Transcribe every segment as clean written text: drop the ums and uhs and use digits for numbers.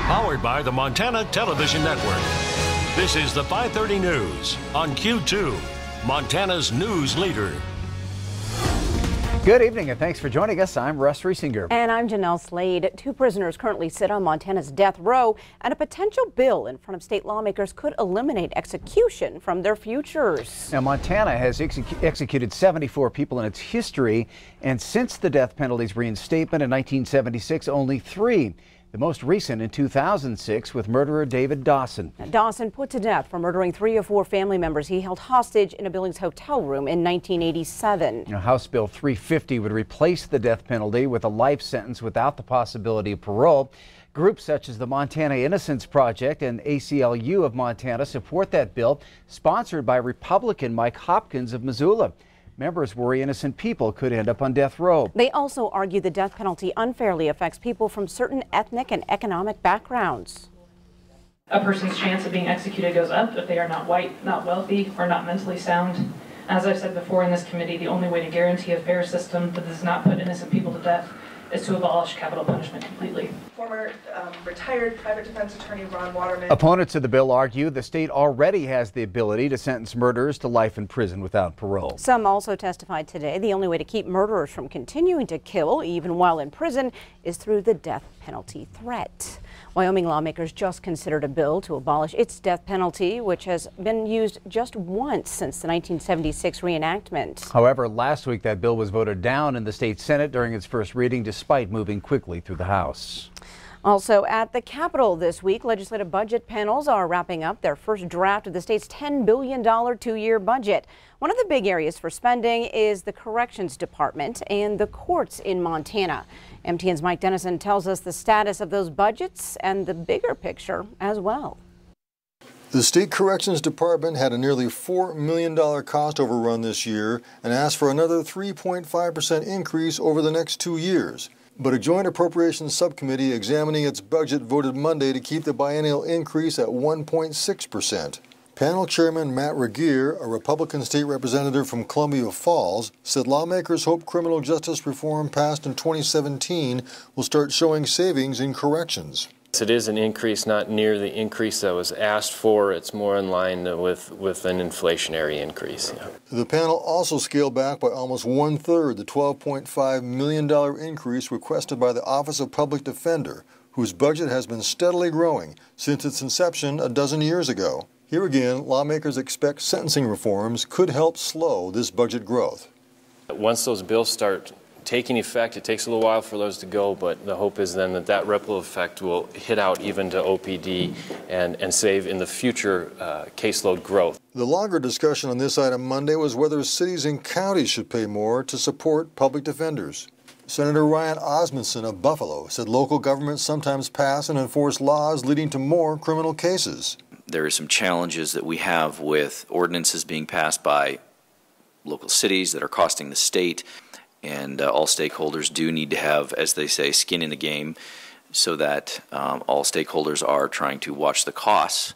Powered by the Montana Television Network. This is the 5:30 News on Q2, Montana's news leader. Good evening and thanks for joining us. I'm Russ. And I'm Jeanelle Slade. 2 prisoners currently sit on Montana's death row, and a potential bill in front of state lawmakers could eliminate execution from their futures. Now, Montana has executed 74 people in its history, and since the death penalty's reinstatement in 1976, only 3. The most recent in 2006 with murderer David Dawson. Dawson put to death for murdering 3 of 4 family members he held hostage in a Billings hotel room in 1987. Now, House Bill 350 would replace the death penalty with a life sentence without the possibility of parole. Groups such as the Montana Innocence Project and ACLU of Montana support that bill, sponsored by Republican Mike Hopkins of Missoula. Members worry innocent people could end up on death row. They also argue the death penalty unfairly affects people from certain ethnic and economic backgrounds. A person's chance of being executed goes up if they are not white, not wealthy, or not mentally sound. As I've said before in this committee, the only way to guarantee a fair system that does not put innocent people to death is to abolish capital punishment completely. Former retired private defense attorney Ron Waterman. Opponents of the bill argue the state already has the ability to sentence murderers to life in prison without parole. Some also testified today the only way to keep murderers from continuing to kill, even while in prison, is through the death penalty threat. Wyoming lawmakers just considered a bill to abolish its death penalty, which has been used just once since the 1976 reenactment. However, last week that bill was voted down in the state Senate during its first reading, despite moving quickly through the House. Also at the Capitol this week, legislative budget panels are wrapping up their first draft of the state's $10 billion 2-year budget. One of the big areas for spending is the Corrections Department and the courts in Montana. MTN's Mike Dennison tells us the status of those budgets and the bigger picture as well. The State Corrections Department had a nearly $4 million cost overrun this year and asked for another 3.5% increase over the next 2 years. But a joint appropriations subcommittee examining its budget voted Monday to keep the biennial increase at 1.6%. Panel Chairman Matt Regier, a Republican state representative from Columbia Falls, said lawmakers hope criminal justice reform passed in 2017 will start showing savings in corrections. It is an increase, not near the increase that was asked for. It's more in line with an inflationary increase. Yeah. The panel also scaled back by almost 1/3 the $12.5 million increase requested by the Office of Public Defender, whose budget has been steadily growing since its inception a dozen years ago. Here again, lawmakers expect sentencing reforms could help slow this budget growth. Once those bills start taking effect, it takes a little while for those to go, but the hope is then that ripple effect will hit out even to OPD and save in the future caseload growth. The longer discussion on this item Monday was whether cities and counties should pay more to support public defenders. Senator Ryan Osmundson of Buffalo said local governments sometimes pass and enforce laws leading to more criminal cases. There are some challenges that we have with ordinances being passed by local cities that are costing the state. And all stakeholders do need to have, as they say, skin in the game so that all stakeholders are trying to watch the costs.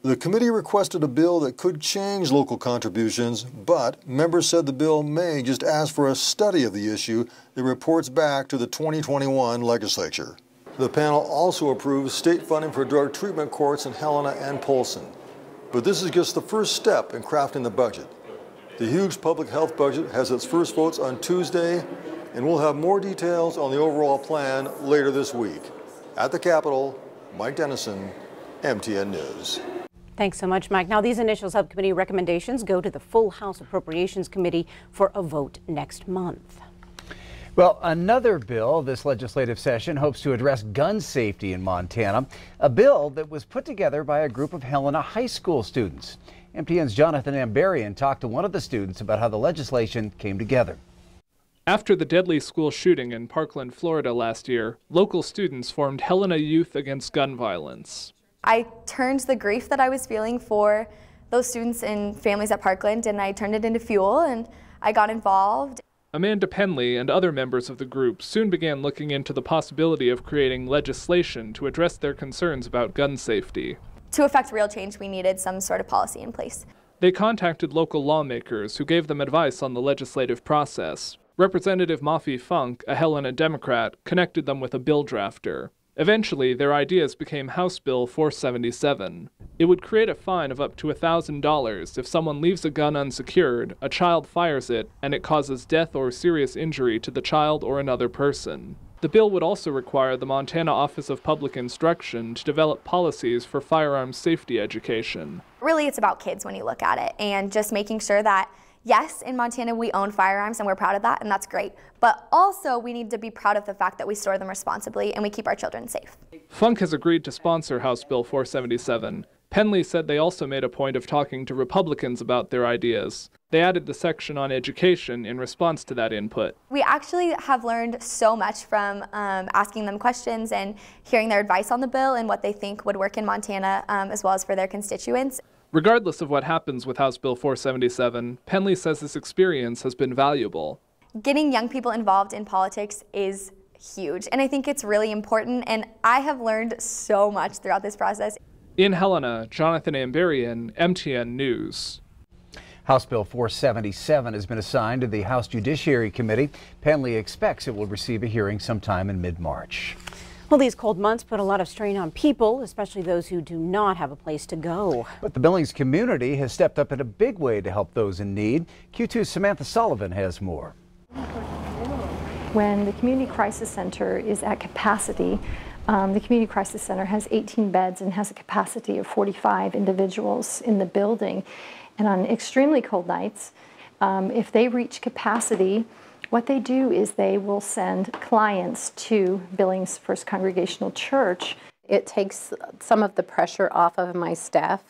The committee requested a bill that could change local contributions, but members said the bill may just ask for a study of the issue that reports back to the 2021 legislature. The panel also approved state funding for drug treatment courts in Helena and Polson. But this is just the first step in crafting the budget. The huge public health budget has its first votes on Tuesday, and we'll have more details on the overall plan later this week. At the Capitol, Mike Dennison, MTN News. Thanks so much, Mike. Now, these initial subcommittee recommendations go to the full House Appropriations Committee for a vote next month. Well, another bill this legislative session hopes to address gun safety in Montana, a bill that was put together by a group of Helena High School students. MTN's Jonathan Ambarian talked to one of the students about how the legislation came together. After the deadly school shooting in Parkland, Florida last year, local students formed Helena Youth Against Gun Violence. I turned the grief that I was feeling for those students and families at Parkland, and I turned it into fuel, and I got involved. Amanda Penley and other members of the group soon began looking into the possibility of creating legislation to address their concerns about gun safety. To effect real change, we needed some sort of policy in place. They contacted local lawmakers who gave them advice on the legislative process. Representative Mafi Funk, a Helena Democrat, connected them with a bill drafter. Eventually, their ideas became House Bill 477. It would create a fine of up to $1,000 if someone leaves a gun unsecured, a child fires it, and it causes death or serious injury to the child or another person. The bill would also require the Montana Office of Public Instruction to develop policies for firearms safety education. Really, it's about kids when you look at it, and just making sure that, yes, in Montana we own firearms and we're proud of that, and that's great. But also we need to be proud of the fact that we store them responsibly and we keep our children safe. Funk has agreed to sponsor House Bill 477. Penley said they also made a point of talking to Republicans about their ideas. They added the section on education in response to that input. We actually have learned so much from asking them questions and hearing their advice on the bill and what they think would work in Montana, as well as for their constituents. Regardless of what happens with House Bill 477, Penley says this experience has been valuable. Getting young people involved in politics is huge, and I think it's really important, and I have learned so much throughout this process. In Helena, Jonathan Amberian, MTN News. House Bill 477 has been assigned to the House Judiciary Committee. Penley expects it will receive a hearing sometime in mid-March. Well, these cold months put a lot of strain on people, especially those who do not have a place to go. But the Billings community has stepped up in a big way to help those in need. Q2's Samantha Sullivan has more. When the Community Crisis Center is at capacity, the Community Crisis Center has 18 beds and has a capacity of 45 individuals in the building. And on extremely cold nights, if they reach capacity, what they do is they will send clients to Billings First Congregational Church. It takes some of the pressure off of my staff.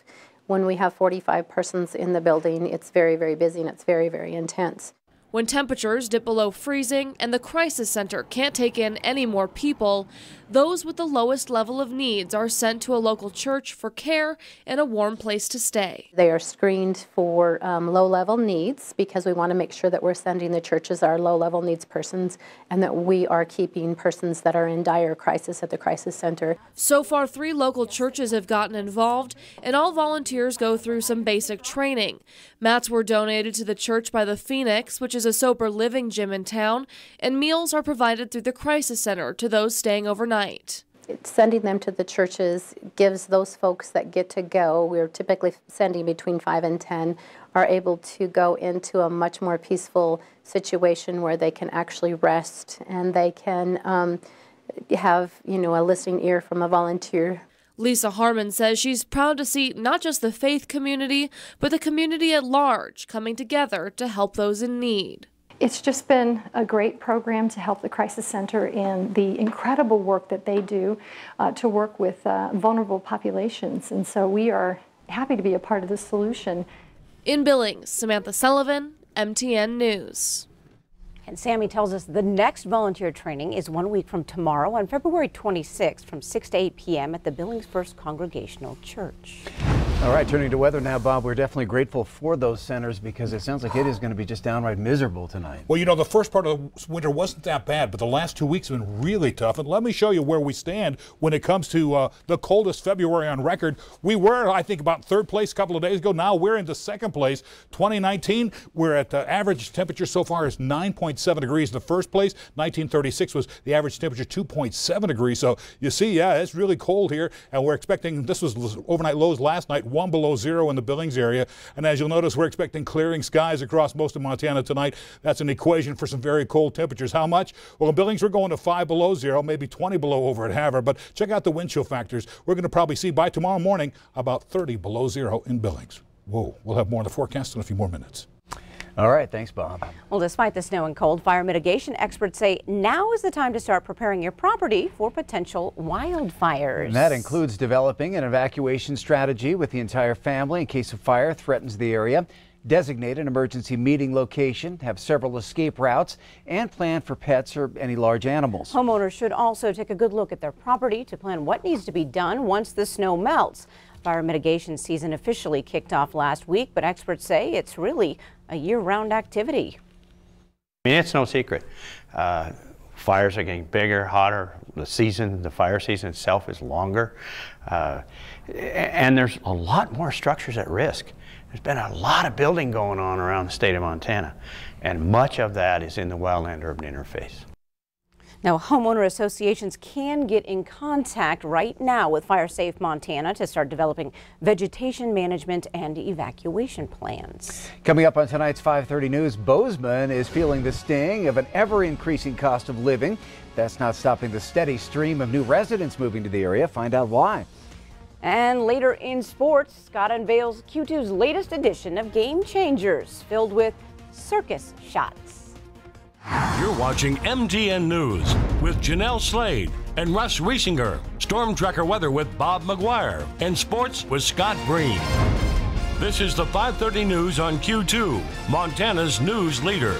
When we have 45 persons in the building, it's very, very busy and it's very, very intense. When temperatures dip below freezing and the crisis center can't take in any more people, those with the lowest level of needs are sent to a local church for care and a warm place to stay. They are screened for low-level needs because we want to make sure that we're sending the churches our low-level needs persons and that we are keeping persons that are in dire crisis at the crisis center. So far, 3 local churches have gotten involved, and all volunteers go through some basic training. Mats were donated to the church by the Phoenix, which is a sober living gym in town, and meals are provided through the crisis center to those staying overnight. Sending them to the churches gives those folks that get to go, we're typically sending between 5 and 10, are able to go into a much more peaceful situation where they can actually rest and they can have, a listening ear from a volunteer. Lisa Harmon says she's proud to see not just the faith community, but the community at large coming together to help those in need. It's just been a great program to help the Crisis Center in the incredible work that they do to work with vulnerable populations. And so we are happy to be a part of the solution. In Billings, Samantha Sullivan, MTN News. And Sammy tells us the next volunteer training is 1 week from tomorrow on February 26th from 6 to 8 p.m. at the Billings First Congregational Church. All right, turning to weather now, Bob. We're definitely grateful for those centers because it sounds like it is going to be just downright miserable tonight. Well, the first part of the winter wasn't that bad, but the last 2 weeks have been really tough. And let me show you where we stand when it comes to the coldest February on record. We were, I think, about 3rd place a couple of days ago. Now we're into 2nd place. 2019, we're at the average temperature so far is 9.7 degrees in the first place. 1936 was the average temperature, 2.7 degrees. So you see, yeah, it's really cold here. And we're expecting, this was overnight lows last night, 1 below 0 in the Billings area. And as you'll notice, we're expecting clearing skies across most of Montana tonight. That's an equation for some very cold temperatures. How much? Well, in Billings, we're going to 5 below 0, maybe 20 below over at Havre. But check out the wind chill factors. We're going to probably see by tomorrow morning about 30 below 0 in Billings. Whoa, we'll have more in the forecast in a few more minutes. All right, thanks, Bob. Well, despite the snow and cold, fire mitigation experts say now is the time to start preparing your property for potential wildfires. And that includes developing an evacuation strategy with the entire family in case a fire threatens the area, designate an emergency meeting location, have several escape routes, and plan for pets or any large animals. Homeowners should also take a good look at their property to plan what needs to be done once the snow melts. Fire mitigation season officially kicked off last week, but experts say it's really a year-round activity. I mean, it's no secret. Fires are getting bigger, hotter. The fire season itself is longer. And there's a lot more structures at risk. There's been a lot of building going on around the state of Montana, and much of that is in the wildland-urban interface. Now, homeowner associations can get in contact right now with Fire Safe Montana to start developing vegetation management and evacuation plans. Coming up on tonight's 5:30 News, Bozeman is feeling the sting of an ever-increasing cost of living. That's not stopping the steady stream of new residents moving to the area. Find out why. And later in sports, Scott unveils Q2's latest edition of Game Changers, filled with circus shots. You're watching MTN News with Jeanelle Slade and Russ Riesinger. Storm Tracker weather with Bob McGuire. And sports with Scott Breen. This is the 5:30 News on Q2, Montana's news leader.